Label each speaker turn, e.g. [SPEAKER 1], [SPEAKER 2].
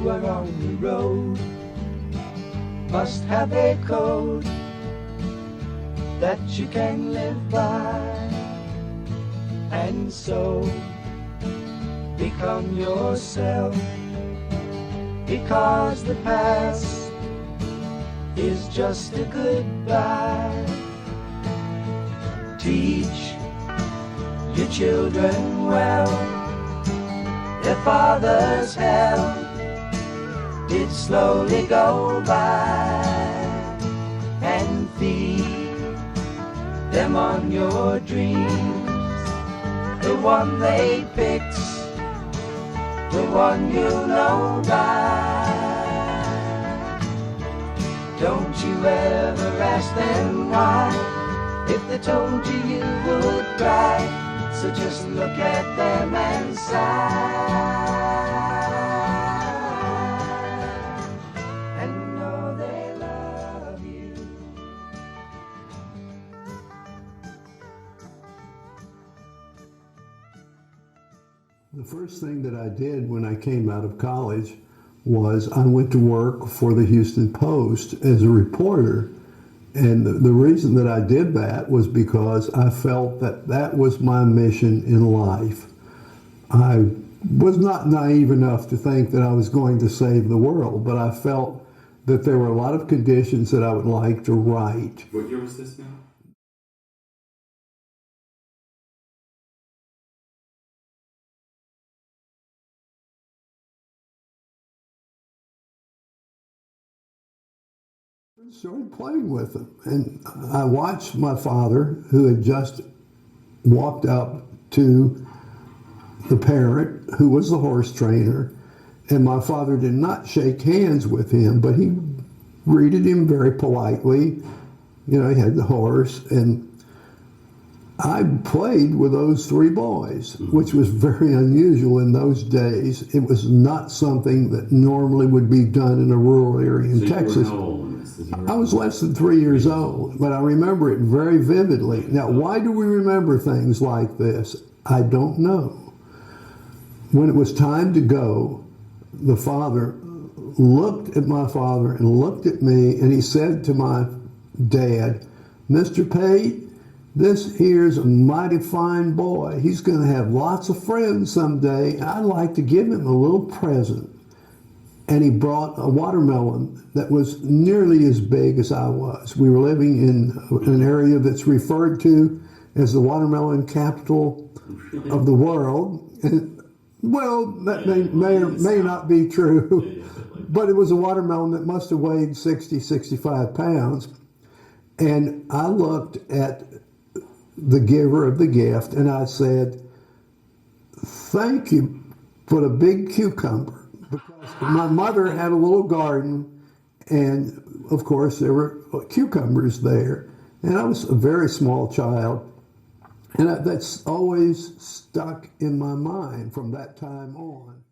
[SPEAKER 1] you are on the road must have a code that you can live by, and so become yourself, because the past is just a goodbye. Teach your children well, their father's hell did slowly go by, and feed them on your dreams, the one they picked, the one you know by. Don't you ever ask them why, if they told you you would cry, so just look at them and sigh.
[SPEAKER 2] The first thing that I did when I came out of college was I went to work for the Houston Post as a reporter. And the reason that I did that was because I felt that that was my mission in life. I was not naive enough to think that I was going to save the world, but I felt that there were a lot of conditions that I would like to right.
[SPEAKER 3] What year was this now?
[SPEAKER 2] Started playing with them, and I watched my father, who had just walked up to the parent, who was the horse trainer, and my father did not shake hands with him, but he greeted him very politely. You know, he had the horse, and I played with those three boys, which was very unusual in those days. It was not something that normally would be done in a rural area in Texas. I was less than 3 years old, but I remember it very vividly. Now, why do we remember things like this? I don't know. When it was time to go, the father looked at my father and looked at me, and he said to my dad, "Mr. Pate, this here's a mighty fine boy. He's going to have lots of friends someday. I'd like to give him a little present." And he brought a watermelon that was nearly as big as I was. We were living in an area that's referred to as the watermelon capital of the world. And, well, that may or may not be true, but it was a watermelon that must have weighed 60, 65 pounds. And I looked at the giver of the gift and I said, "Thank you for the big cucumber." Because my mother had a little garden, and of course there were cucumbers there, and I was a very small child, and that's always stuck in my mind from that time on.